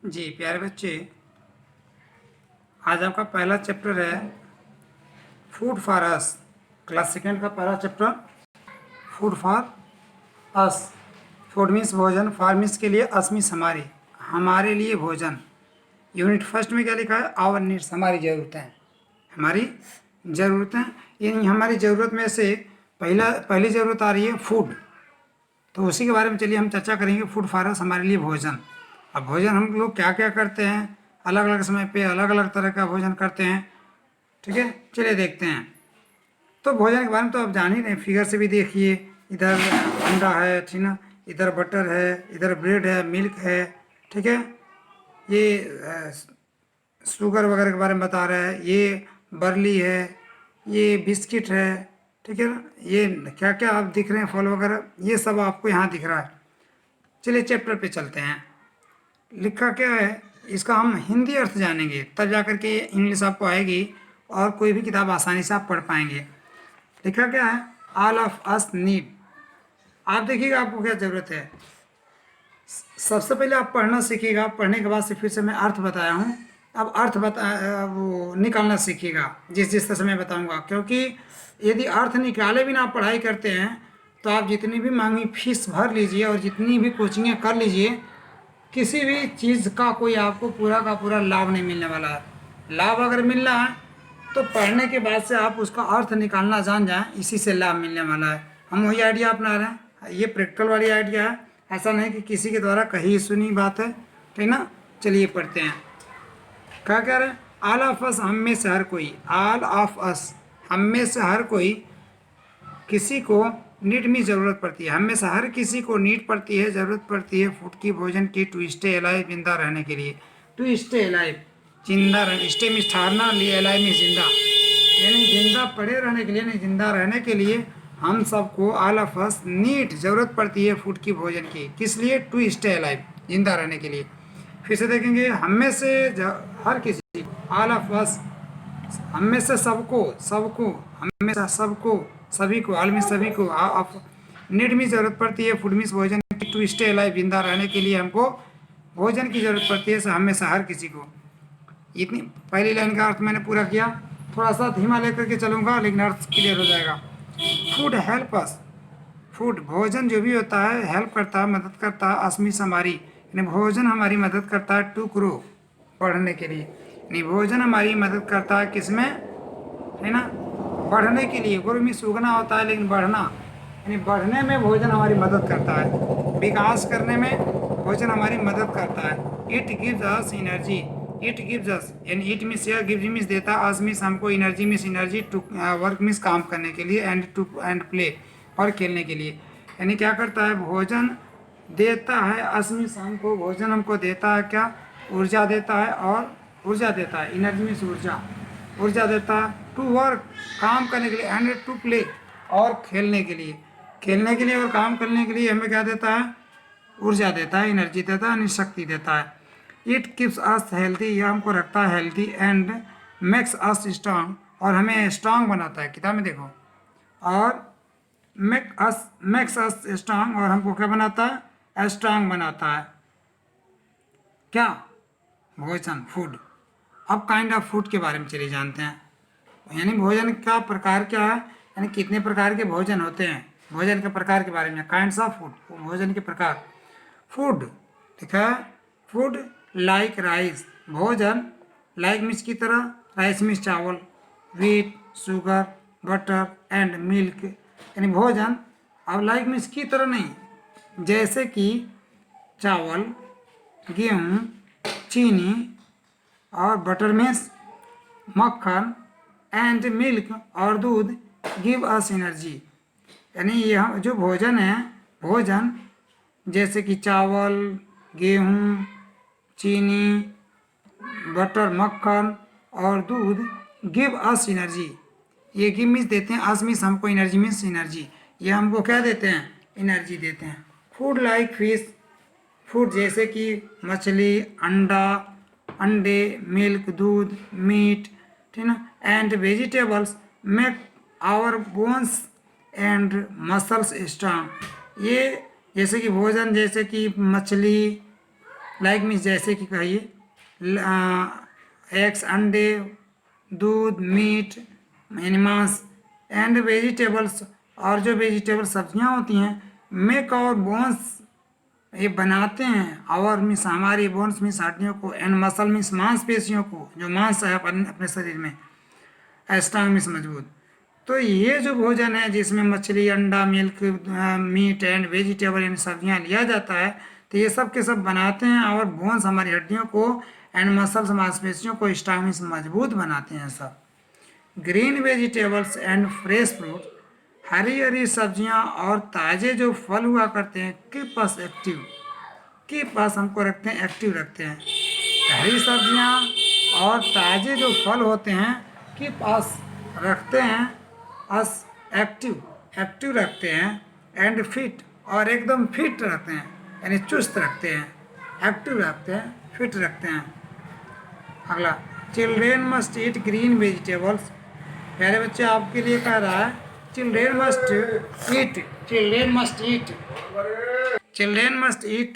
जी प्यारे बच्चे, आज आपका पहला चैप्टर है food for us. Class second का पहला chapter food for us. Food means भोजन, फॉर मीन्स के लिए, अस मीन्स हमारी, हमारे लिए भोजन। यूनिट फर्स्ट में क्या लिखा है? आवर नीड्स, हमारी ज़रूरतें, हमारी ज़रूरतें। इन हमारी ज़रूरत में से पहली ज़रूरत आ रही है फूड। तो उसी के बारे में चलिए हम चर्चा करेंगे। फूड फॉर अस, हमारे लिए भोजन। अब भोजन हम लोग क्या क्या करते हैं, अलग अलग समय पे अलग अलग तरह का भोजन करते हैं। ठीक है, चलिए देखते हैं। तो भोजन के बारे में तो आप जान ही रहे, फिगर से भी देखिए। इधर अंडा है, ठीक ना, इधर बटर है, इधर ब्रेड है, मिल्क है। ठीक है, ये शुगर वगैरह के बारे में बता रहा है, ये बर्ली है, ये बिस्किट है। ठीक है ना, ये क्या क्या आप दिख रहे हैं, फल वगैरह, ये सब आपको यहाँ दिख रहा है। चलिए चैप्टर पे चलते हैं। लिखा क्या है, इसका हम हिंदी अर्थ जानेंगे, तब जाकर के इंग्लिश आपको आएगी और कोई भी किताब आसानी से आप पढ़ पाएंगे। लिखा क्या है? All of us need. आप देखिएगा आपको क्या ज़रूरत है। सबसे पहले आप पढ़ना सीखिएगा, पढ़ने के बाद से फिर से मैं अर्थ बताया हूँ। अब अर्थ वो निकालना सीखिएगा जिस जिस तरह से मैं बताऊँगा, क्योंकि यदि अर्थ निकाले बिना आप पढ़ाई करते हैं तो आप जितनी भी महंगी फीस भर लीजिए और जितनी भी कोचिंगें कर लीजिए, किसी भी चीज़ का कोई आपको पूरा का पूरा लाभ नहीं मिलने वाला है। लाभ अगर मिलना है तो पढ़ने के बाद से आप उसका अर्थ निकालना जान जाएं, इसी से लाभ मिलने वाला है। हम वही आइडिया अपना रहे हैं, ये प्रैक्टिकल वाली आइडिया है, ऐसा नहीं कि किसी के द्वारा कही सुनी बात है। ठीक ना, चलिए पढ़ते हैं। क्या कह रहे हैं? ऑल ऑफ अस, हम में से हर कोई। ऑल ऑफ अस, हम में से हर कोई, किसी को नीड में ज़रूरत पड़ती है। हम में से हर किसी को नीड पड़ती है, ज़रूरत पड़ती है फूड की, भोजन की, टू स्टे अलाइव, जिंदा रहने के लिए। टू स्टे अलाइव, जिंदा रहने, स्टे मीन्स ठहरना, लिए अलाइव मीन्स जिंदा, यानी जिंदा पड़े रहने के लिए, नहीं जिंदा रहने के लिए हम सबको, ऑल ऑफ अस नीड, ज़रूरत पड़ती है फूड की, भोजन की। किस लिए? टू स्टे अलाइव, जिंदा रहने के लिए। फिर से देखेंगे, हम में से हर किसी, ऑल ऑफ अस, हम में से सबको, सबको, हम में से सबको, सभी को, ऑल में सभी को, नीड में ज़रूरत पड़ती है फूड मीन्स भोजन की, टू स्टे अलाइव, जिंदा रहने के लिए हमको भोजन की ज़रूरत पड़ती है, हम में से हर किसी को। इतनी पहली लाइन का अर्थ मैंने पूरा किया। थोड़ा सा धीमा लेकर के चलूँगा लेकिन अर्थ क्लियर हो जाएगा। फूड हेल्प अस, फूड भोजन जो भी होता है, हेल्प करता है, मदद करता है, अस्मिस हमारी, यानी भोजन हमारी मदद करता है, टू ग्रो, बढ़ने के लिए, यानी भोजन हमारी मदद करता है किसमें, है ना, बढ़ने के लिए। ग्रो मीन्स उगना होता है, लेकिन बढ़ना, यानी बढ़ने में भोजन हमारी मदद करता है, विकास करने में भोजन हमारी मदद करता है। It gives us energy, it gives us, यानी इट मीन्स या गिव्स मीन्स देता, अस मीन्स हमको, energy means energy, to work means काम करने के लिए, एंड टू एंड प्ले, और खेलने के लिए। यानी क्या करता है? भोजन देता है, अस मीन्स हमको, भोजन हमको देता है क्या? ऊर्जा देता है, और ऊर्जा देता है, एनर्जी मीन्स ऊर्जा, ऊर्जा देता है, टू वर्क, काम करने के लिए, एंड टू प्ले, और खेलने के लिए। खेलने के लिए और काम करने के लिए हमें क्या देता है? ऊर्जा देता है, एनर्जी देता है, यानी शक्ति देता है। इट कीप्स अस हेल्थी, यह हमको रखता है healthy, and makes us strong, और हमें स्ट्रांग बनाता है, किताब में देखो, और मेक्स अस स्ट्रांग, और हमको क्या बनाता है? स्ट्रांग बनाता है। क्या? भोजन, फूड। अब काइंड ऑफ फूड के बारे में चलिए जानते हैं, यानी भोजन का प्रकार क्या है, यानी कितने प्रकार के भोजन होते हैं, भोजन के प्रकार के बारे में। काइंड्स ऑफ फूड, भोजन के प्रकार। फूड लिखा है, फूड लाइक राइस, भोजन, लाइक मीन्स की तरह, राइस मीन्स चावल, wheat, sugar, butter and milk, यानी भोजन। अब लाइक मीन्स की तरह नहीं, जैसे कि चावल, गेहूँ, चीनी, और बटर मीन्स मक्खन, एंड मिल्क, और दूध, गिव अस एनर्जी, यानी यह जो भोजन है, भोजन जैसे कि चावल, गेहूँ, चीनी, बटर, मक्खन और दूध, गिव अस एनर्जी, ये गिव मीन्स देते हैं, अस मीन्स हमको, एनर्जी मीन्स एनर्जी, ये हमको क्या देते हैं? एनर्जी देते हैं। फूड लाइक फिश, फूड जैसे कि मछली, अंडा, अंडे, मिल्क, दूध, मीट, ठीक ना, and vegetables make our bones and muscles strong, ये जैसे कि भोजन जैसे कि मछली, लाइक मीन्स जैसे कि कहिए एग्स अंडे, दूध, मीट, एनिमल्स एंड वेजिटेबल्स, और जो वेजिटेबल सब्जियां होती हैं, मेक और बोन्स ये बनाते हैं, और मीन्स हमारी बोन्स मीन्स हड्डियों को, एंड मसल मीन्स मांसपेशियों को, जो मांस है अपने शरीर में, स्ट्रांग मीन्स मजबूत। तो ये जो भोजन है जिसमें मछली, अंडा, मिल्क, मीट एंड वेजिटेबल इन सब्जियां लिया जाता है, तो ये सब के सब बनाते हैं, और बोन्स हमारी हड्डियों को एंड मसल्स मांसपेशियों को स्ट्रांग मीन्स मजबूत बनाते हैं सब। Green vegetables and fresh fruit, हरी हरी सब्जियां और ताज़े जो फल हुआ करते हैं, keep us active, keep us हमको रखते हैं, एक्टिव रखते हैं। हरी सब्जियां और ताज़े जो फल होते हैं, कीप अस रखते हैं, अस एक्टिव, एक्टिव रखते हैं, एंड फिट और एकदम फिट रखते हैं, यानी चुस्त रखते हैं, एक्टिव रखते हैं, फिट रखते हैं। अगला, children must eat green vegetables, प्यारे बच्चे आपके लिए कह रहा है children must eat, children must eat, children must eat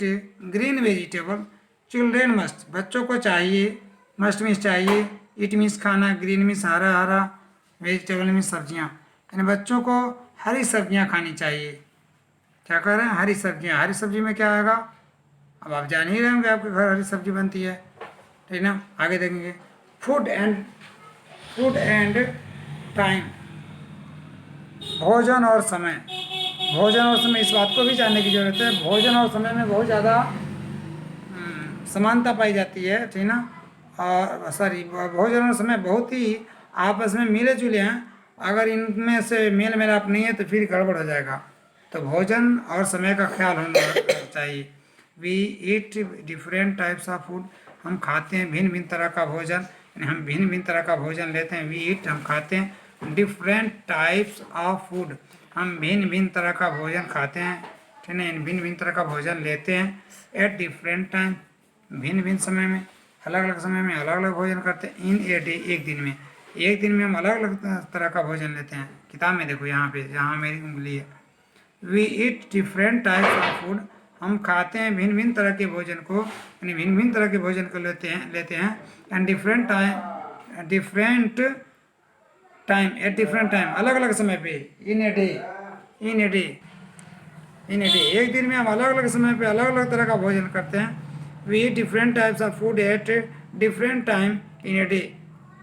green vegetable, children must बच्चों को चाहिए, मस्ट मीन्स चाहिए, ईट मीन्स खाना, ग्रीन मीन्स हरा हरा, वेजिटेबल मीन्स सब्जियाँ, यानी बच्चों को हरी सब्जियाँ खानी चाहिए। क्या कह रहे हैं? हरी सब्जियाँ। हरी सब्जी में क्या आएगा? अब आप जान ही रहे होंगे आपके घर हरी सब्जी बनती है, ठीक ना। आगे देखेंगे, फूड एंड टाइम, भोजन और समय, भोजन और समय, इस बात को भी जानने की जरूरत है। भोजन और समय में बहुत ज़्यादा समानता पाई जाती है, ठीक ना। और सॉरी, भोजन और समय बहुत ही आपस में मिले जुले हैं। अगर इनमें से मेल मिलाप नहीं है तो फिर गड़बड़ हो जाएगा। तो भोजन और समय का ख्याल होना चाहिए। We eat different types of food, हम खाते हैं भिन्न भिन्न तरह का भोजन, यानी हम भिन्न भिन्न तरह का भोजन लेते हैं। वी ईट, हम खाते हैं, डिफरेंट टाइप्स ऑफ फूड, हम भिन्न भिन्न तरह का भोजन खाते हैं, ठीक है, भिन्न भिन्न तरह का भोजन लेते हैं। एट डिफरेंट टाइम, भिन्न भिन्न समय में, अलग अलग समय में अलग अलग भोजन करते हैं। इन ए डे, एक दिन में, एक दिन में हम अलग अलग तरह का भोजन लेते हैं। किताब में देखो यहाँ पे, जहाँ मेरी उंगली है, we eat different types of food, हम खाते हैं भिन्न भिन्न तरह के भोजन को, यानी भिन्न भिन्न तरह के भोजन को लेते हैं। And different time at different time, अलग अलग समय पे, in a day, in a day, in a day, एक दिन में हम अलग अलग समय पे अलग अलग तरह का भोजन करते हैं। We eat different types of food at different time in a day,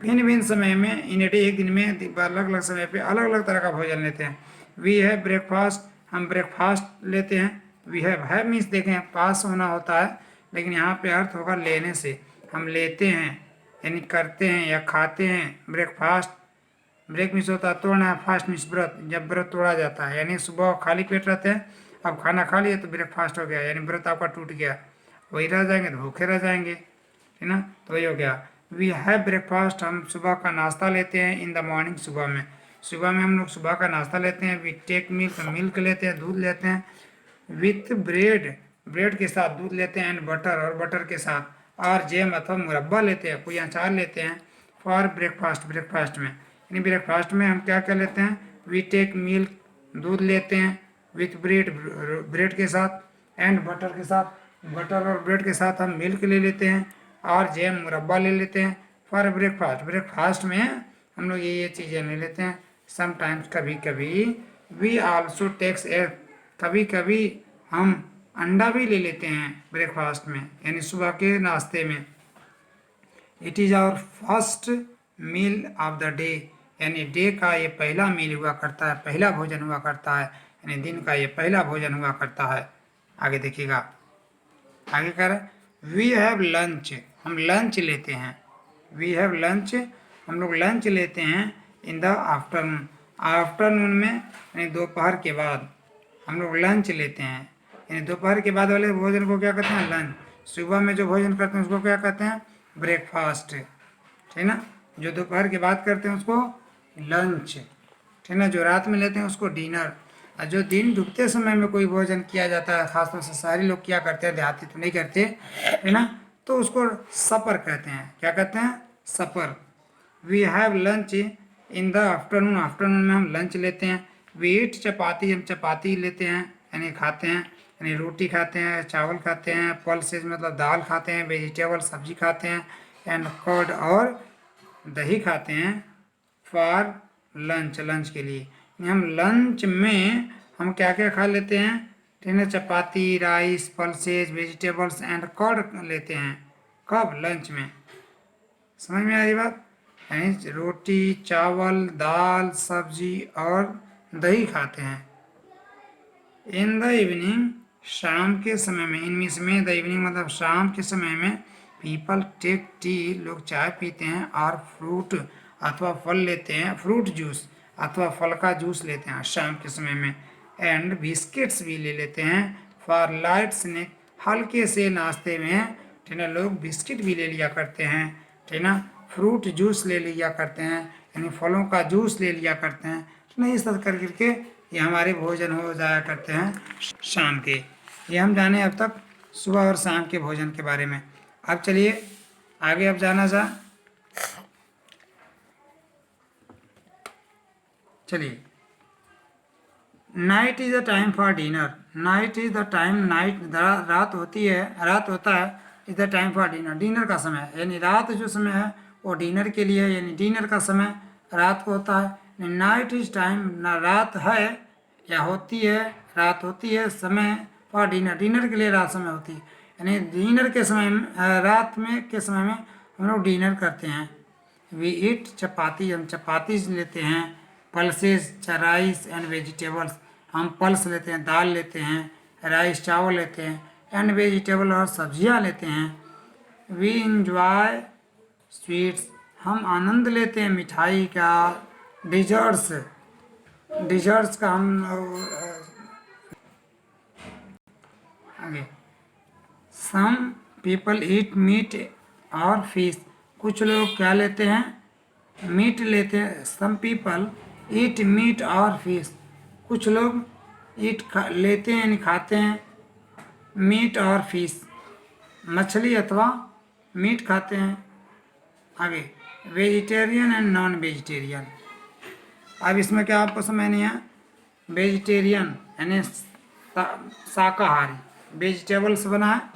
भिन्न भिन्न समय में, इन ए डे, एक दिन में अलग अलग समय पे अलग अलग तरह का भोजन लेते हैं। वी हैव ब्रेकफास्ट, हम ब्रेकफास्ट लेते हैं। वी हैव मीन्स देखें पास होना होता है, लेकिन यहाँ पे अर्थ होगा लेने से, हम लेते हैं यानी करते हैं या खाते हैं ब्रेकफास्ट। ब्रेक मीन्स होता है तोड़ना, फास्ट मीन्स व्रत, जब व्रत तोड़ा जाता है, यानी सुबह खाली पेट रहते हैं, अब खाना खा लिए तो ब्रेकफास्ट हो गया, यानी व्रत आपका टूट गया, वही रह जाएंगे तो भूखे रह जाएंगे, ठीक ना। तो वही हो गया, वी हैव ब्रेकफास्ट, हम सुबह का नाश्ता लेते हैं। इन द मॉर्निंग, सुबह में, सुबह में हम लोग सुबह का नाश्ता लेते हैं। वी टेक मिल्क, मिल्क लेते हैं, दूध लेते हैं। विथ ब्रेड, ब्रेड के साथ दूध लेते हैं। एंड बटर, और बटर के साथ, और जैम अथवा मुरब्बा लेते हैं, कोई अचार लेते हैं। फॉर ब्रेकफास्ट, ब्रेकफास्ट में, यानी ब्रेकफास्ट में हम क्या क्या लेते हैं? वी टेक मिल्क, दूध लेते हैं। विथ ब्रेड, ब्रेड के साथ। एंड बटर के साथ, बटर और ब्रेड के साथ हम मिल्क ले लेते हैं, और जैम मुरब्बा ले लेते हैं। फॉर ब्रेकफास्ट, ब्रेकफास्ट में हम लोग ये चीज़ें ले लेते हैं। समटाइम्स, कभी कभी। वी आल्सो टेक्स एग, कभी कभी हम अंडा भी ले लेते हैं ब्रेकफास्ट में, यानी सुबह के नाश्ते में। It is our first meal of the day, यानी डे का ये पहला मील हुआ करता है, पहला भोजन हुआ करता है, यानी दिन का ये पहला भोजन हुआ करता है। आगे देखिएगा, आगे कर, वी हैव लंच, हम लंच लेते हैं। वी हैव लंच, हम लोग लंच लेते हैं। इन द आफ्टरनून, आफ्टरनून में यानी दोपहर के बाद हम लोग लंच लेते हैं, यानी दोपहर के बाद वाले भोजन को क्या कहते हैं? लंच। सुबह में जो भोजन करते हैं उसको क्या कहते हैं? ब्रेकफास्ट, ठीक ना। जो दोपहर के बाद करते हैं उसको लंच, ठीक ना। जो रात में लेते हैं उसको डिनर। और जो दिन डूबते समय में कोई भोजन किया जाता है, खासतौर से शहरी लोग क्या करते हैं, देहाती तो नहीं करते, है ना, तो उसको सपर कहते हैं। क्या कहते हैं? Supper. We have lunch in the afternoon, afternoon में हम लंच लेते हैं। वी ईट चपाती, हम चपाती लेते हैं, यानी खाते हैं, यानी रोटी खाते हैं, चावल खाते हैं, पल्सेज मतलब दाल खाते हैं, वेजिटेबल सब्जी खाते हैं, एंड कर्ड और दही खाते हैं फॉर लंच, लंच के लिए। हम लंच में हम क्या क्या खा लेते हैं, ठीक है, chapati, rice, pulses, vegetables and curd लेते हैं। कब? लंच में। समझ में आ रही बात? यानी रोटी, चावल, दाल, सब्जी और दही खाते हैं। इन द इवनिंग, शाम के समय में, इन मीन्स में द इवनिंग मतलब शाम के समय में, पीपल टेक टी, लोग चाय पीते हैं, और फ्रूट अथवा फल लेते हैं, फ्रूट जूस अथवा फल का जूस लेते हैं शाम के समय में, एंड बिस्किट्स भी ले लेते हैं फॉर लाइट स्नैक, हल्के से नाश्ते में, ठीक है, लोग बिस्किट भी ले लिया करते हैं, ठीक ना, फ्रूट जूस ले लिया करते हैं, यानी फलों का जूस ले लिया करते हैं, ठीक ना। इस तरह कर करके ये हमारे भोजन हो जाया करते हैं शाम के। ये हम जाने अब तक सुबह और शाम के भोजन के बारे में। अब चलिए आगे अब जाना जा, चलिए। Night is the time for dinner, night is the time, night रात होती है, रात होता है, is the time for dinner, dinner का समय, यानी रात जो समय है वो डिनर के लिए, यानी डिनर का समय रात को होता है। नाइट इज टाइम, ना रात है या होती है, रात होती है, समय फॉर डिनर, डिनर के लिए रात समय होती है, यानी डिनर के समय में, रात में के समय में हम लोग डिनर करते हैं। वी ईट चपाती, हम चपाती लेते हैं, पल्सेस राइस एंड वेजिटेबल्स, हम पल्स लेते हैं, दाल लेते हैं, राइस चावल लेते हैं, एंड वेजिटेबल और सब्जियां लेते हैं। वी इंजॉय स्वीट्स, हम आनंद लेते हैं मिठाई का, डिजर्ट्स, डिजर्ट्स का हम आगे। सम पीपल ईट मीट और फिश, कुछ लोग क्या लेते हैं, मीट लेते हैं। सम पीपल ईट मीट और फिश, कुछ लोग लेते हैं यानी खाते हैं मीट और फिश, मछली अथवा मीट खाते हैं। आगे वेजिटेरियन एंड नॉन वेजिटेरियन, अब इसमें क्या आपको समझ नहीं है, वेजिटेरियन यानी शाकाहारी, वेजिटेबल से बना है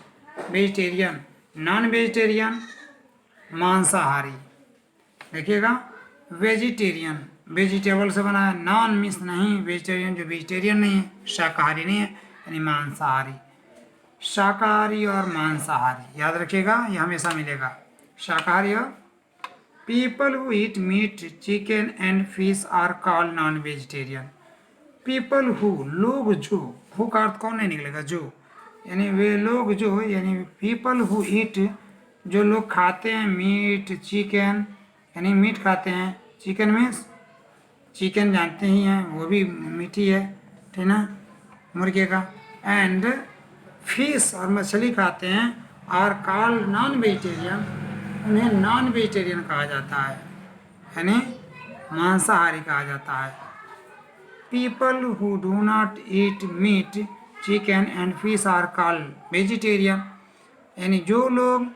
वेजिटेरियन, नॉन वेजिटेरियन मांसाहारी। देखिएगा, वेजिटेरियन वेजिटेबल से बना है, नॉन मीन्स नहीं, वेजिटेरियन जो वेजिटेरियन नहीं है, शाकाहारी नहीं है, यानी मांसाहारी। शाकाहारी और मांसाहारी याद रखिएगा, ये हमेशा मिलेगा, शाकाहारी और। People who eat meat, chicken and fish are called non vegetarian. People who, लोग जो, हु का अर्थ कौन नहीं निकलेगा, जो, यानी वे लोग जो, यानी पीपल हु ईट, जो लोग खाते हैं मीट, चिकन, यानी मीट खाते हैं, चिकन मीन्स चिकन जानते ही हैं, वो भी मीठी है, ठीक ना, मुर्गे का, एंड फिश और मछली खाते हैं, आर कॉल्ड नॉन वेजिटेरियन, उन्हें नॉन वेजिटेरियन कहा जाता है, यानी मांसाहारी कहा जाता है। People who do not eat meat, chicken and fish are called vegetarian, यानी जो लोग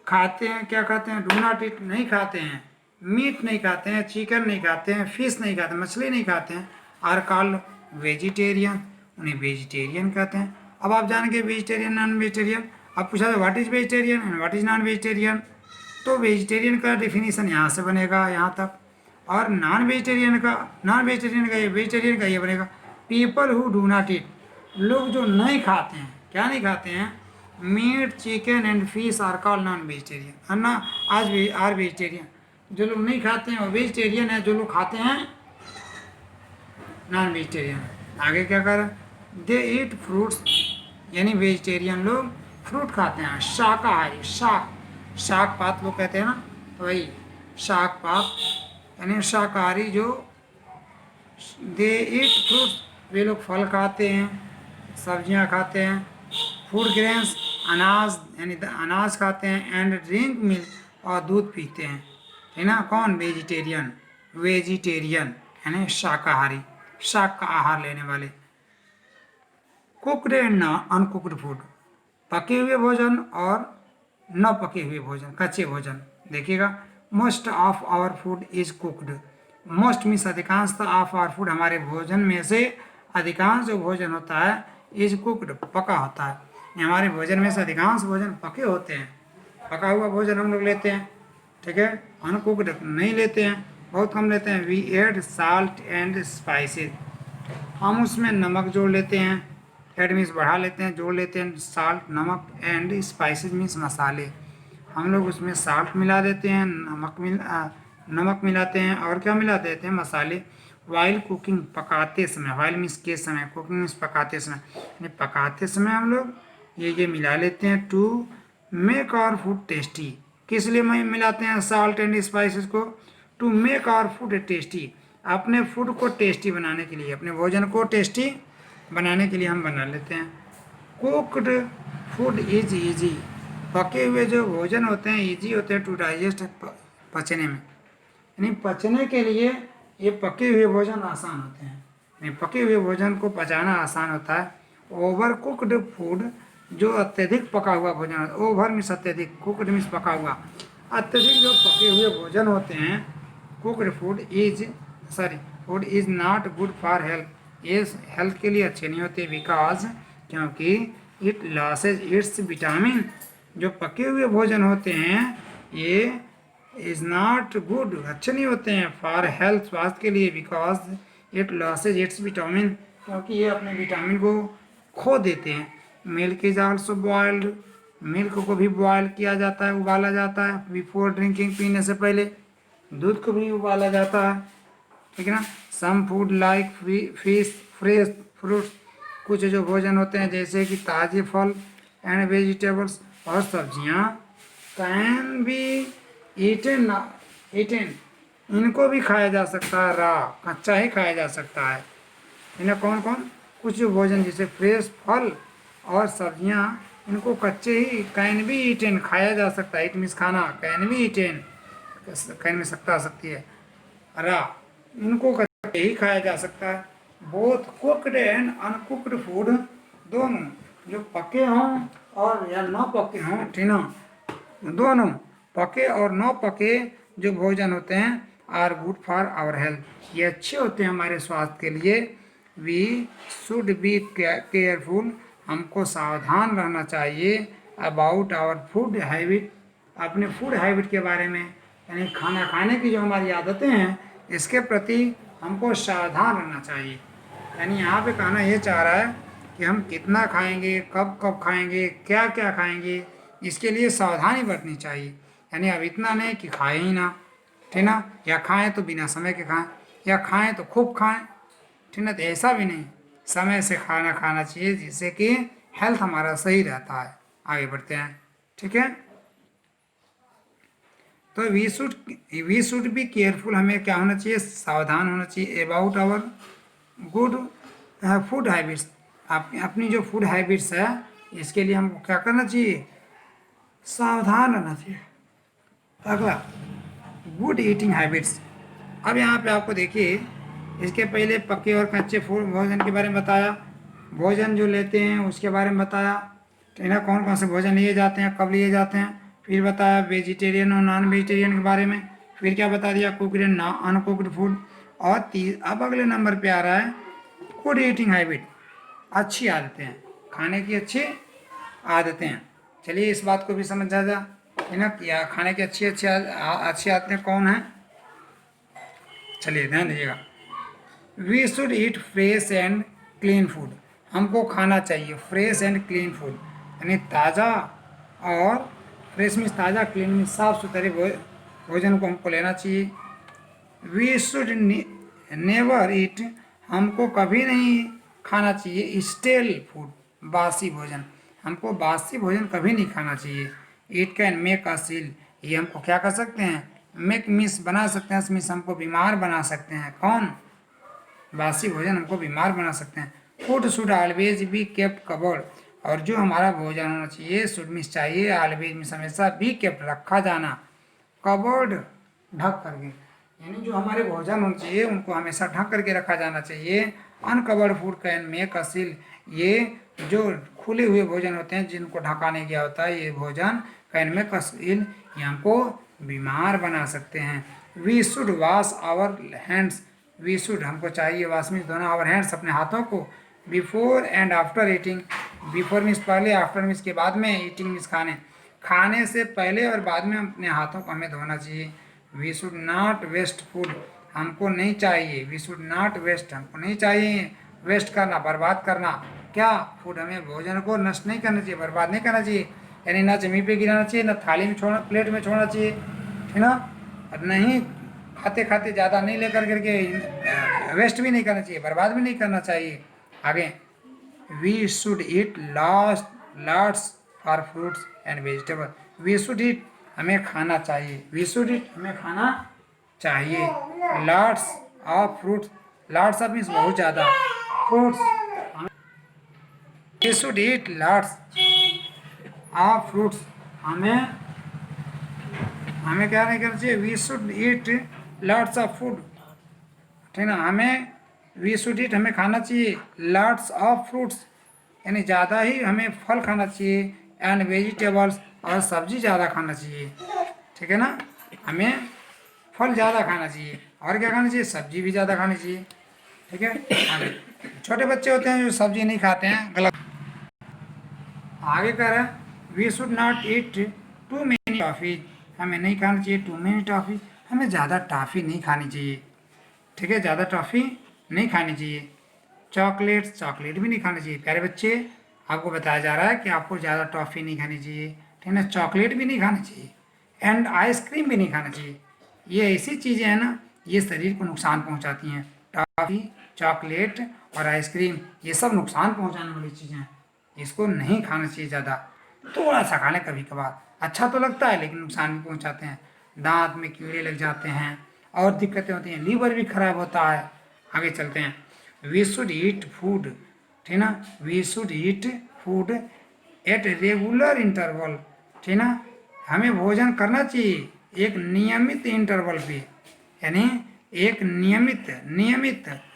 खाते हैं, क्या खाते हैं, डू नॉट ईट नहीं खाते हैं, मीट नहीं खाते हैं, चिकन नहीं खाते हैं, फिश नहीं खाते, मछली नहीं खाते हैं, आर कॉल्ड वेजिटेरियन, उन्हें वेजिटेरियन कहते हैं। अब आप जानेंगे वेजिटेरियन नॉन वेजिटेरियन। अब पूछा जाए what is vegetarian and what is non vegetarian, तो वेजिटेरियन का डिफिनीशन यहाँ से बनेगा यहाँ तक, और नॉन वेजिटेरियन का वेजिटेरियन का ये बनेगा, people who do not eat, लोग जो नहीं खाते हैं, क्या नहीं खाते हैं, meat, chicken and fish are called non vegetarian, है ना, आज भी आर वेजिटेरियन, जो लोग नहीं खाते हैं वो वेजिटेरियन है, जो लोग खाते हैं नॉन वेजिटेरियन। आगे क्या कर, दे ईट फ्रूट्स, यानी वेजिटेरियन लोग फ्रूट खाते हैं, शाकाहारी, शाक पात लोग कहते हैं ना, तो वही शाक पात, यानी शाकाहारी जो, दे ईट फ्रूट्स, वे लोग फल खाते हैं, सब्जियां खाते हैं, फूड ग्रेन्स, अनाज यानी अनाज खाते हैं, एंड ड्रिंक मिल्क, और दूध पीते हैं, है ना, कौन, वेजिटेरियन, वेजिटेरियन यानी शाकाहारी, शाक का आहार लेने वाले। कुकड एंड अनकुकड फूड, पके हुए भोजन और न पके हुए भोजन, कच्चे भोजन। देखिएगा, most of our food is cooked, most means अधिकांशतः, ऑफ आवर फूड हमारे भोजन में से अधिकांश जो भोजन होता है इज कुकड, पका होता है। हमारे भोजन में से अधिकांश भोजन पके होते हैं, पका हुआ भोजन हम लोग लेते हैं, ठीक है, अनकुकड नहीं लेते हैं, बहुत कम लेते हैं। We add salt and spices, हम उसमें नमक जोड़ लेते हैं, एड मीन्स बढ़ा लेते हैं, जोड़ लेते हैं, साल्ट नमक, एंड स्पाइसेस मीन्स मसाले, हम लोग उसमें साल्ट मिला देते हैं, नमक मिलाते हैं, और क्या मिला देते हैं, मसाले। वाइल कुकिंग, पकाते समय, वाइल मीन्स के समय, कुकिंग मीन्स पकाते समय, यानी पकाते समय हम लोग ये मिला लेते हैं। To make our food tasty, किस लिए मिलाते हैं साल्ट एंड स्पाइसेस को? To make our food tasty, अपने फूड को टेस्टी बनाने के लिए, अपने भोजन को टेस्टी बनाने के लिए हम बना लेते हैं। कुकड फूड इज ईजी, पके हुए जो भोजन होते हैं ईजी होते हैं टू डाइजेस्ट, पचने में, यानी पचने के लिए ये पके हुए भोजन आसान होते हैं, यानी पके हुए भोजन को पचाना आसान होता है। ओवर कुकड फूड, जो अत्यधिक पका हुआ भोजन होता है, ओवर मीन्स अत्यधिक, कुकड मीन्स पका हुआ, अत्यधिक जो पके हुए भोजन होते हैं, cooked food is not good for health, ये हेल्थ के लिए अच्छे नहीं होते, बिकॉज, क्योंकि इट लॉसेज इट्स विटामिन, जो पके हुए भोजन होते हैं ये इज नॉट गुड, अच्छे नहीं होते हैं, फॉर हेल्थ, स्वास्थ्य के लिए, because it losses it's vitamin, क्योंकि ये अपने विटामिन को खो देते हैं। Milk is also boiled, milk को भी बॉयल किया जाता है, उबाला जाता है, बिफोर ड्रिंकिंग, पीने से पहले दूध को भी उबाला जाता है, ठीक है ना। Some food like fish, fresh fruits, कुछ जो भोजन होते हैं जैसे कि ताज़े फल एंड वेजिटेबल्स और सब्जियां, कैन बी ईटन, इनको भी खाया जा सकता है, रा, कच्चा ही खाया जा सकता है। इन्हें कौन कौन, कुछ जो भोजन जैसे फ्रेश फल और सब्जियां, इनको कच्चे ही, कैन बी ईटन, खाया जा सकता है, इट मीन्स खाना, कैन बी ईटन, कैन में सकता आ सकती है, रा, इनको कच्चे ही खाया जा सकता है। Both cooked and uncooked food, दोनों, जो पके हों और या न पके हों, ठीक ना, दोनों पके और न पके जो भोजन होते हैं are good for our health, ये अच्छे होते हैं हमारे स्वास्थ्य के लिए। वी शुड बी केयरफुल, हमको सावधान रहना चाहिए, अबाउट आवर फूड हैबिट, अपने फूड हैबिट के बारे में, यानी खाना खाने की जो हमारी आदतें हैं इसके प्रति हमको सावधान रहना चाहिए। यानी यहाँ पे कहना ये चाह रहा है कि हम कितना खाएंगे, कब कब खाएंगे, क्या क्या खाएंगे, इसके लिए सावधानी बरतनी चाहिए। यानी अब इतना नहीं कि खाए ही ना, ठीक ना, या खाएं तो बिना समय के खाएं, या खाएं तो खूब खाएं, ठीक ना, तो ऐसा भी नहीं, समय से खाना खाना चाहिए जिससे कि हेल्थ हमारा सही रहता है। आगे बढ़ते हैं, ठीक है। तो वी शुड बी केयरफुल, हमें क्या होना चाहिए, सावधान होना चाहिए, about our good food habits, अपनी जो फूड हैबिट्स है इसके लिए हमको क्या करना चाहिए, सावधान रहना चाहिए। अगला, गुड ईटिंग हैबिट्स, अब यहाँ पे आपको देखिए, इसके पहले पके और कच्चे फूड भोजन के बारे में बताया, भोजन जो लेते हैं उसके बारे में बताया, तो ना कौन कौन से भोजन लिए जाते हैं, कब लिए जाते हैं, फिर बताया वेजिटेरियन और नॉन वेजिटेरियन के बारे में, फिर क्या बता दिया, कुकड एंड अनकुकड फूड, और अब अगले नंबर पे आ रहा है गुड ईटिंग हैबिट, अच्छी आदतें हैं, खाने की अच्छी आदतें हैं। चलिए इस बात को भी समझा जा, है ना, क्या खाने की अच्छी आदतें कौन हैं, चलिए ध्यान दीजिएगा। We should eat fresh and clean food, हमको खाना चाहिए फ्रेश एंड क्लीन फूड, यानी ताज़ा, और फ्रेश मीन्स ताज़ा, क्लीन मीन्स साफ सुथरे भोजन को हमको लेना चाहिए। वी शुड नेवर ईट, हमको कभी नहीं खाना चाहिए स्टेल फूड, बासी भोजन, हमको बासी भोजन कभी नहीं खाना चाहिए। It can make us ill, ये हमको क्या कर सकते हैं, मेक मिस बना सकते हैं, मिस हमको बीमार बना सकते हैं, कौन, बासी भोजन हमको बीमार बना सकते हैं। Food should always be kept covered, और जो हमारा भोजन होना चाहिए, शुड मिस चाहिए, ऑलवेज मिस हमेशा, बी केप्ट रखा जाना, कवर्ड ढक करके, यानी जो हमारे भोजन होने चाहिए उनको हमेशा ढक करके रखा जाना चाहिए। Uncovered food can make us ill, ये जो खुले हुए भोजन होते हैं जिनको ढका नहीं गया होता है, ये भोजन कैन मेक अस इल, ये हमको बीमार बना सकते हैं। We should wash our hands, we should हमको चाहिए, वॉश मीन्स धोना, आवर हैंड्स अपने हाथों को, before and after eating, before means पहले, आफ्टर मीन्स के बाद में, ईटिंग मीन्स खाने, खाने से पहले और बाद में अपने हाथों को हमें धोना चाहिए। We should not waste food, हमको नहीं चाहिए, वी शुड नॉट वेस्ट, हमको नहीं चाहिए वेस्ट करना, बर्बाद करना, क्या फूड, हमें भोजन को नष्ट नहीं करना चाहिए, बर्बाद नहीं करना चाहिए, यानी ना जमीन पे गिराना चाहिए, ना थाली में छोड़ना, प्लेट में छोड़ना चाहिए, है ना, और नहीं खाते खाते ज़्यादा नहीं लेकर करके वेस्ट भी नहीं करना चाहिए, बर्बाद भी नहीं करना चाहिए। आगे, we should eat lots for fruits and vegetable, we should eat, हमें खाना चाहिए, वी शुड ईट, हमें खाना चाहिए, lots of fruits, lots of means बहुत ज़्यादा, fruits, we should eat lots of fruits, हमें हमें क्या नहीं करना चाहिए, we should eat lots of food, ठीक ना, हमें वी शुड ईट, हमें खाना चाहिए लॉट्स ऑफ फ्रूट्स, यानी ज़्यादा ही हमें फल खाना चाहिए, एंड वेजिटेबल्स, और सब्जी ज़्यादा खाना चाहिए, ठीक है ना, हमें फल ज़्यादा खाना चाहिए, और क्या खाना चाहिए, सब्जी भी ज़्यादा खानी चाहिए, ठीक है। आगे, छोटे बच्चे होते हैं जो सब्जी नहीं खाते हैं, गलत। आगे कह रहा है we should not eat too many toffee, हमें नहीं खाना चाहिए टू मेनी टॉफ़ी, हमें ज़्यादा टॉफ़ी नहीं खानी चाहिए, ठीक है, ज़्यादा टॉफ़ी नहीं खानी चाहिए। चॉकलेट भी नहीं खाना चाहिए, प्यारे बच्चे आपको बताया जा रहा है कि आपको ज़्यादा टॉफ़ी नहीं खानी चाहिए, ठीक है, चॉकलेट भी नहीं खाना चाहिए, एंड आइसक्रीम भी नहीं खाना चाहिए, ये ऐसी चीज़ें हैं ना, ये शरीर को नुकसान पहुंचाती हैं, टॉफ़ी, चॉकलेट और आइसक्रीम, ये सब नुकसान पहुंचाने वाली चीज़ें हैं, इसको नहीं खाना चाहिए ज़्यादा, थोड़ा सा खा लें कभी कभार, अच्छा तो लगता है लेकिन नुकसान भी पहुंचाते हैं, दांत में कीड़े लग जाते हैं और दिक्कतें होती हैं, लीवर भी खराब होता है। आगे चलते हैं, वी शुड ईट फूड, ठीक ना, we should eat food at regular interval, ठीक ना, हमें भोजन करना चाहिए एक नियमित इंटरवल पे, यानी एक नियमित,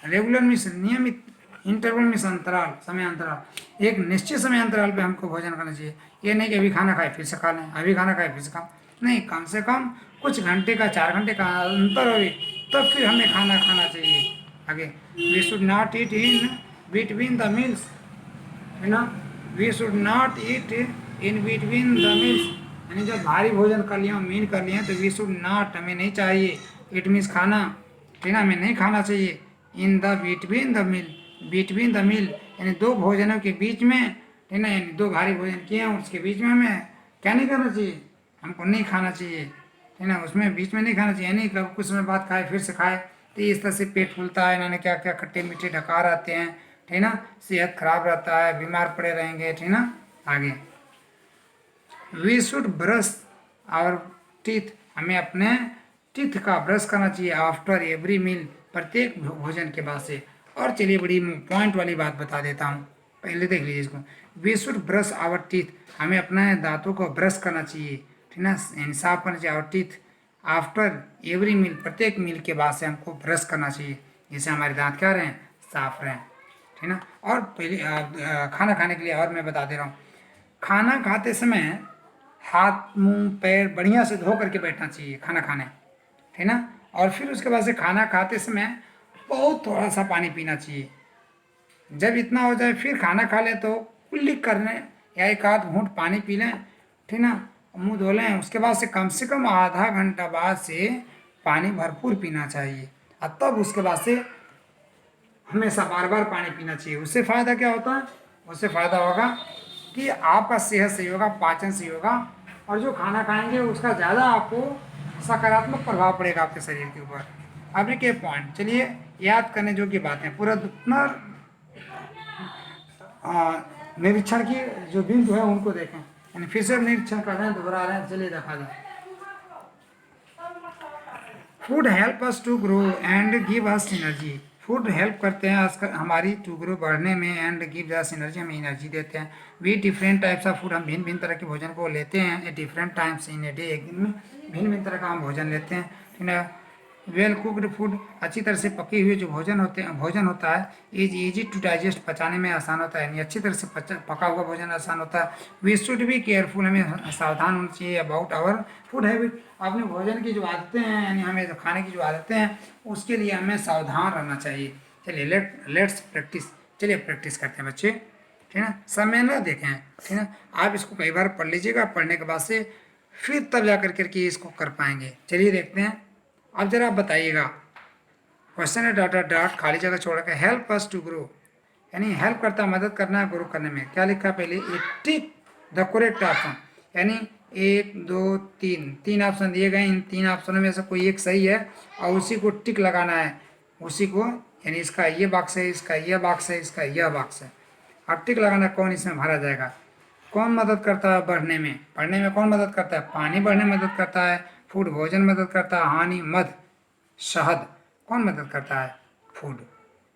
रेगुलर मीन्स नियमित, इंटरवल मीन्स अंतराल, समय अंतराल, एक निश्चित समय अंतराल पे हमको भोजन करना चाहिए, ये नहीं कि अभी खाना खाए फिर से खा लें, अभी खाना खाए फिर से खा, नहीं, कम से कम कुछ घंटे का, 4 घंटे का अंतर हो तब फिर हमें खाना खाना चाहिए। आगे, we should not eat in between the meals, है ना, we should not eat in between the meals, यानी जब भारी भोजन कर लिया, मील कर लिए तो वी शुड नॉट, हमें नहीं चाहिए, इट मीन्स खाना, ठीक ना, हमें नहीं खाना चाहिए, in the between the meal, between the meal यानी दो भोजनों के बीच में, ठीक ना, यानी दो भारी भोजन किए हैं उसके बीच में हमें क्या नहीं करना चाहिए, हमको नहीं खाना चाहिए, ठीक ना, उसमें बीच में नहीं खाना चाहिए, नहीं कब कुछ समय बाद खाए फिर से खाए तो इस तरह से पेट फूलता है, इन्होंने क्या क्या खट्टे मीठे ढकार आते हैं, ठीक ना, सेहत खराब रहता है, बीमार पड़े रहेंगे, ठीक ना। आगे, we should brush our teeth, हमें अपने टीथ का ब्रश करना चाहिए आफ्टर एवरी मील, प्रत्येक भोजन के बाद से। और चलिए बड़ी पॉइंट वाली बात बता देता हूँ, पहले देख लीजिए इसको, we should brush our teeth, हमें अपने दांतों को ब्रश करना चाहिए, ठीक ना, साफ करना चाहिए, our teeth after every meal, प्रत्येक मील के बाद से हमको ब्रश करना चाहिए, जिससे हमारे दांत क्या रहें, साफ रहें, ठीक ना। और पहले खाना खाने के लिए और मैं बता दे रहा हूँ, खाना खाते समय हाथ मुंह पैर बढ़िया से धो करके बैठना चाहिए खाना खाने, ठीक ना, और फिर उसके बाद से खाना खाते समय बहुत थोड़ा सा पानी पीना चाहिए, जब इतना हो जाए फिर खाना खा लें तो कुल्ली कर लें या एक आध घूंट पानी पी लें, ठीक ना, मुंह धो लें, उसके बाद से कम आधा घंटा बाद से पानी भरपूर पीना चाहिए, और तब उसके बाद से हमेशा बार बार पानी पीना चाहिए। उससे फ़ायदा क्या होता है, उससे फ़ायदा होगा कि आपका सेहत सही होगा, पाचन सही होगा, और जो खाना खाएंगे उसका ज़्यादा आपको सकारात्मक प्रभाव पड़ेगा आपके शरीर के ऊपर। अब एक पॉइंट चलिए याद करने जो की बातें पूरा निरीक्षण की जो बिंदु है उनको देखें, यानी फिर से निरीक्षण कर रहे हैं, दोहरा रहे हैं, चलिए देखा जाए। Food help us to grow and give us energy, food help करते हैं हमारी टू ग्रो बढ़ने में, एंड गिव अस एनर्जी, हमें एनर्जी देते हैं। We different types of food, हम भिन्न भिन्न तरह के भोजन को लेते हैं, different times in a day, एक दिन में भिन्न भिन्न तरह का हम भोजन लेते हैं, ठीक है। वेल कुकड फूड, अच्छी तरह से पकी हुई जो भोजन होता है, इज इजी टू डाइजेस्ट, पचाने में आसान होता है, यानी अच्छी तरह से पका हुआ भोजन आसान होता है। वी शुड बी केयरफुल, हमें सावधान होना चाहिए अबाउट आवर फूड हैबिट, अपने भोजन की जो आदतें हैं, यानी हमें जो खाने की जो आदतें हैं उसके लिए हमें सावधान रहना चाहिए। चलिए लेट्स प्रैक्टिस, चलिए प्रैक्टिस करते हैं बच्चे, ठीक है ना। समय ना देखें, ठीक है ना। आप इसको कई बार पढ़ लीजिएगा, पढ़ने के बाद से फिर तब जा करके इसको कर पाएंगे। चलिए देखते हैं। अब जरा आप बताइएगा, क्वेश्चन है डाटा डॉट खाली जगह छोड़ के हेल्प अस टू ग्रो, यानी हेल्प करता है, मदद करना है ग्रो करने में। क्या लिखा है पहले, ए टिक द करेक्ट ऑप्शन, यानी 1 2 3 तीन ऑप्शन दिए गए, इन 3 ऑप्शनों में से कोई एक सही है और उसी को टिक लगाना है, उसी को, यानी इसका ये बॉक्स है, इसका यह बॉक्स है, इसका यह बॉक्स है। अब टिक लगाना कौन इसमें भरा जाएगा। कौन मदद करता है बढ़ने में, पढ़ने में कौन मदद करता है, पानी बढ़ने में मदद करता है, फूड भोजन मदद करता है, हानि मध शहद कौन मदद करता है, फूड,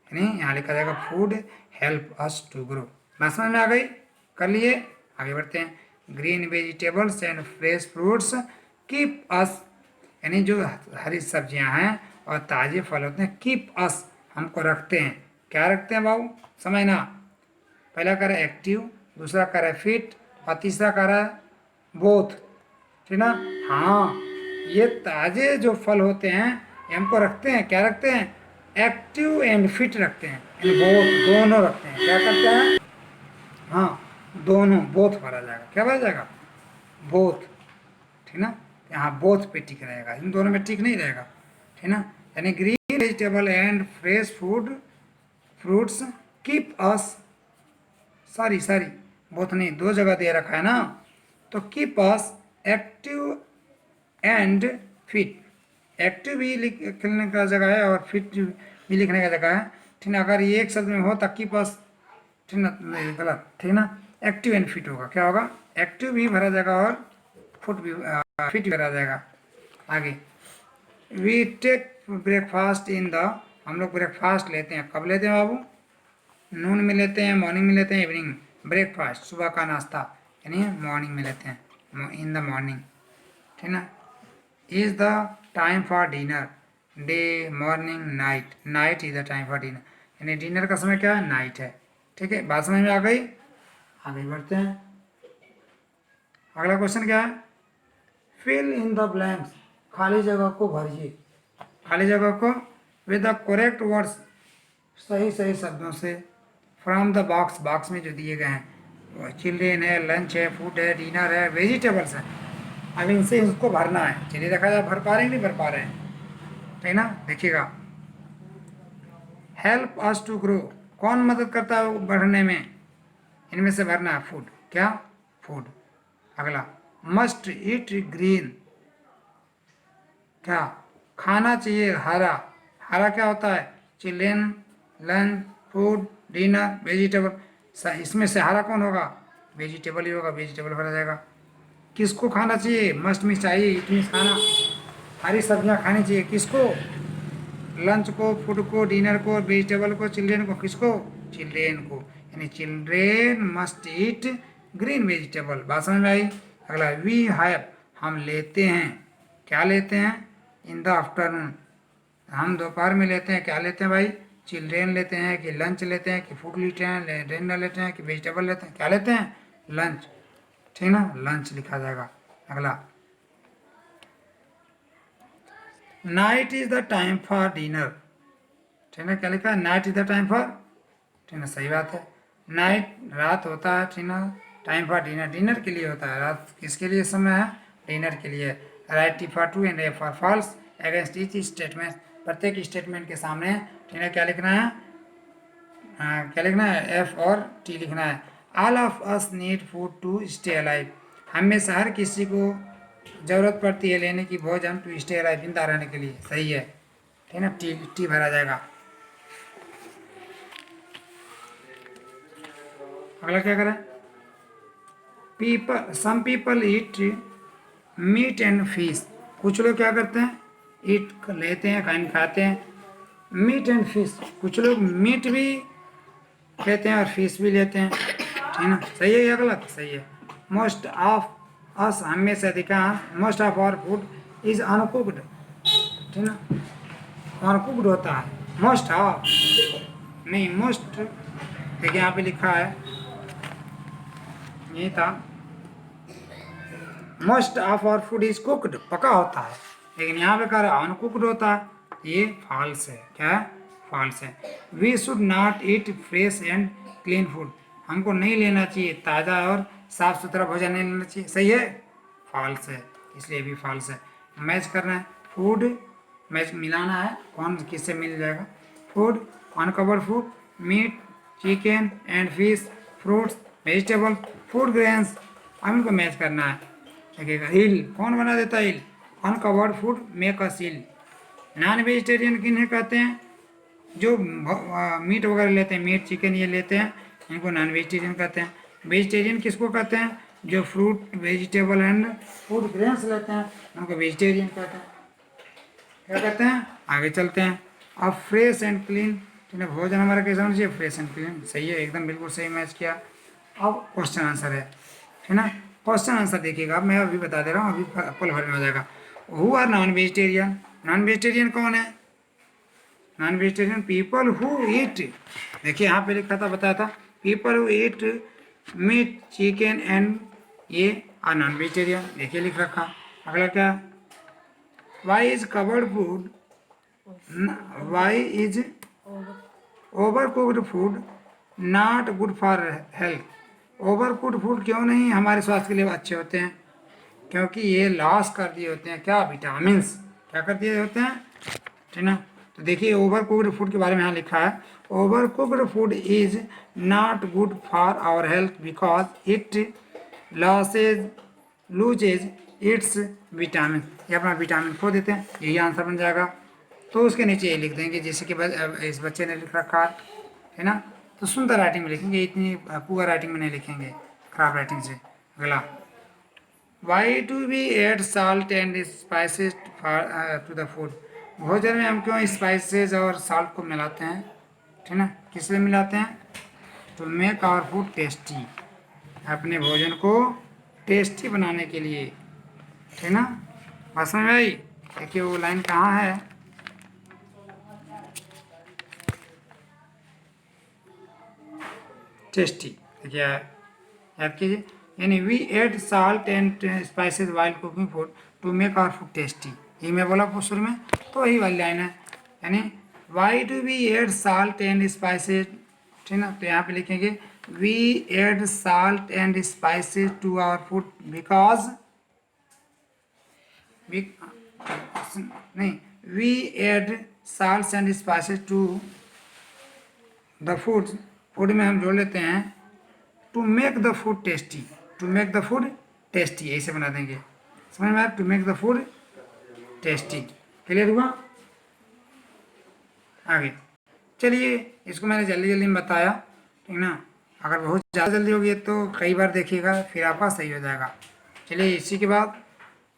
यानी यहाँ लिखा जाएगा food help us to grow. बात समझ में आ गई, कर लिए, आगे बढ़ते हैं। Green vegetables and fresh fruits keep us, यानी जो हरी सब्जियां हैं और ताजे फल होते हैं, कीप अस हमको रखते हैं, क्या रखते हैं बाबू, समझना। पहला कर है एक्टिव, दूसरा कर है फिट और तीसरा कर है बोथ, ठीक ना। हाँ, ये ताजे जो फल होते हैं ये हमको रखते हैं, क्या रखते हैं, एक्टिव एंड फिट रखते हैं, यानी बोथ दोनों रखते हैं, क्या करते हैं, हाँ दोनों, बोथ भरा जाएगा, क्या भरा जाएगा, बोथ, ठीक ना। यहाँ बोथ पे टिक रहेगा, इन दोनों में टिक नहीं रहेगा, ठीक ना। यानी green vegetable and fresh food fruits keep us, sorry both नहीं, दो जगह दे रखा है ना, तो keep us active and fit, active भी लिखने का जगह है और फिट भी लिखने का जगह है, ठीक ना। अगर ये एक शब्द में हो तो कीप अस, ठीक ना, गलत, ठीक ना। एक्टिव एंड फिट होगा, क्या होगा, एक्टिव भी भरा जाएगा और फुट भी फिट भी भरा जाएगा। आगे, we take breakfast in the, हम लोग ब्रेकफास्ट लेते हैं, कब लेते हैं बाबू, नून में लेते हैं, मॉर्निंग में लेते हैं, इवनिंग, ब्रेकफास्ट सुबह का नाश्ता, यानी मॉर्निंग में लेते हैं, इन द मॉर्निंग, ठीक ना। Is the time for dinner, day morning night, night is the time for dinner, यानी डिनर का समय क्या है, नाइट है, ठीक है। बात समझ में आ गई, आगे बढ़ते हैं। अगला क्वेश्चन क्या है, फिल इन द ब्लैंक्स, खाली जगह को भरिए, खाली जगह को विद द करेक्ट वर्ड्स, सही शब्दों से, फ्रॉम द बॉक्स, बॉक्स में जो दिए गए हैं, चिल्ड्रेन है, लंच है, फूड है, डिनर है, वेजिटेबल्स है, अब इनसे इसको भरना है। चलिए देखा जाए भर पा रहे हैं नहीं भर पा रहे हैं, ठीक ना। देखिएगा, हेल्प अस टू ग्रो, कौन मदद करता है बढ़ने में, इनमें से भरना है फूड, क्या, फूड। अगला, मस्ट ईट ग्रीन, क्या, खाना चाहिए हरा, हरा क्या होता है, children, lunch, food, dinner, vegetable, इसमें से हरा कौन होगा, वेजिटेबल ही होगा, वेजिटेबल भरा जाएगा। किसको खाना चाहिए, मस्ट में चाहिए, इट मीन्स खाना, हरी सब्जियां खानी चाहिए, किसको, लंच को, फूड को, डिनर को, वेजिटेबल को, चिल्ड्रेन को, किसको, चिल्ड्रेन को, यानी children must eat green vegetable. बात समझ में आई। अगला, वी हैव, हम लेते हैं, क्या लेते हैं, इन द आफ्टरनून, हम दोपहर में लेते हैं, क्या लेते हैं भाई, चिल्ड्रेन लेते हैं कि लंच लेते हैं कि फूड लेते हैं, डिनर लेते हैं कि वेजिटेबल लेते हैं, क्या लेते हैं, लंच, ठीक ना, लंच लिखा जाएगा। अगला, night is the time for dinner, ठीक है, क्या लिखा है, night is the time for, ठीक ना, सही बात है, नाइट रात होता है, ठीक ना, टाइम फॉर डिनर, डिनर के लिए होता है, रात किसके लिए समय है, डिनर के लिए। Write T for true and A for false, against each statement, प्रत्येक स्टेटमेंट के सामने, ठीक है, क्या लिखना है, क्या लिखना है, एफ और टी लिखना है। All of us need food to stay alive, हम में से हर किसी को जरूरत पड़ती है लेने की भोजन, टू स्टे अलाइव, जिंदा रहने के लिए, सही है, ठीक है, टी भरा जाएगा। अगला क्या करें, people, some people eat meat and fish, कुछ लोग क्या करते हैं, ईट लेते हैं, खाते हैं, मीट एंड फिश, कुछ लोग मीट भी लेते हैं और फिश भी लेते हैं, ठीक ना, सही है या गलत, सही है। मोस्ट ऑफ अस, हम में से अधिकांश, most of our food is uncooked, ठीक ना, अनकुक्ड होता है, मोस्ट ऑफ नहीं, मोस्ट, देखिए यहाँ पे लिखा है, यही था, most of our food is cooked, पका होता है, लेकिन यहाँ पे कह रहा है अनकुक्ड होता है, ये फॉल्स है, क्या है, फॉल्स है। We should not eat fresh and clean food, हमको नहीं लेना चाहिए ताज़ा और साफ़ सुथरा भोजन नहीं लेना चाहिए, सही है, फॉल्स है, इसलिए भी फॉल्स है। मैच करना है, फूड मैच मिलाना है, कौन किससे मिल जाएगा। Food, uncovered food, meat, chicken and fish, fruits, vegetable, food grains, हम इनको मैच करना है। देखिएगा, हिल कौन बना देता है, हिल, अनकवर्ड फूड मेक अस हिल। नॉन वेजिटेरियन किन्हें कहते हैं, जो मीट वगैरह लेते हैं, मीट चिकन ये लेते हैं, इनको नॉन वेजिटेरियन कहते हैं। वेजिटेरियन किसको कहते हैं, जो fruit vegetable and food grains लेते हैं, उनको वेजिटेरियन कहते हैं। क्या कहते हैं, आगे चलते हैं। अब फ्रेश एंड क्लीन, तो भोजन हमारा कैसा होना चाहिए, फ्रेश एंड क्लीन, सही है, एकदम बिल्कुल सही मैच किया। अब क्वेश्चन आंसर है ना। क्वेश्चन आंसर देखिएगा, अब मैं अभी बता दे रहा हूँ, अभी पल भर में हो जाएगा। Who are non vegetarian, non vegetarian कौन है, non vegetarian people who eat, देखिए यहाँ पे लिखा था, बताया था, people who eat meat chicken and ये आर नॉन वेजिटेरियन, देखिए लिख रखा। अगला क्या, why is covered food, why is over cooked food not good for health, over cooked food क्यों नहीं हमारे स्वास्थ्य के लिए अच्छे होते हैं, क्योंकि ये लॉस कर दिए होते हैं क्या, विटामिन्स, क्या कर दिए होते हैं, ठीक ना। तो देखिए ओवर कुक्ड फूड के बारे में यहाँ लिखा है, over cooked food is not good for our health because it loses its vitamin, ये अपना विटामिन खो देते हैं, यही आंसर बन जाएगा। तो उसके नीचे ये लिख देंगे जैसे कि इस बच्चे ने लिख रखा है ना। तो सुंदर राइटिंग में लिखेंगे, इतनी पुअर राइटिंग में नहीं लिखेंगे, खराब राइटिंग से। अगला, why to be add salt and spices to the food, भोजन में हम क्यों स्पाइसेस और साल्ट को मिलाते हैं, ठीक ना, किस लिए मिलाते हैं, to make our food tasty, अपने भोजन को टेस्टी बनाने के लिए, ठीक ना। बात समझ में आई, देखिए वो लाइन कहाँ है, टेस्टी, देखिए याद कीजिए, यानी we add salt and spices while cooking food to make our food tasty, ये मैं बोला शुरू में, तो वही वाली लाइन है, यानी why do we add salt and spices, ठीक ना। तो यहाँ पे लिखेंगे we add salt and spices to our food because, नहीं, we add salt and spices to the food, food में हम जोड़ लेते हैं to make the food tasty, to make the food tasty, ऐसे बना देंगे, समझ में आया, to make the food tasty, clear हुआ। आगे चलिए, इसको मैंने जल्दी जल्दी में बताया, ठीक ना, अगर बहुत ज़्यादा जल्दी हो गई तो कई बार देखिएगा, फिर आपका सही हो जाएगा। चलिए इसी के बाद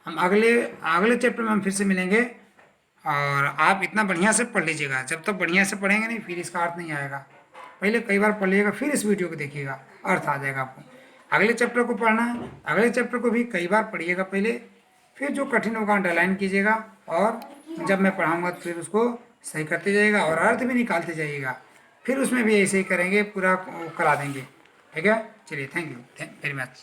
हम अगले चैप्टर में हम फिर से मिलेंगे, और आप इतना बढ़िया से पढ़ लीजिएगा, जब तक बढ़िया से पढ़ेंगे नहीं फिर इसका अर्थ नहीं आएगा, पहले कई बार पढ़ लीजिएगा, फिर इस वीडियो को देखिएगा, अर्थ आ जाएगा आपको। अगले चैप्टर को पढ़ना है, अगले चैप्टर को भी कई बार पढ़िएगा पहले, फिर जो कठिन होगा अंडरलाइन कीजिएगा, और जब मैं पढ़ाऊँगा तो फिर उसको सही करते जाइएगा और अर्थ भी निकालते जाइएगा, फिर उसमें भी ऐसे ही करेंगे, पूरा करा देंगे, ठीक है। चलिए, थैंक यू वेरी मच।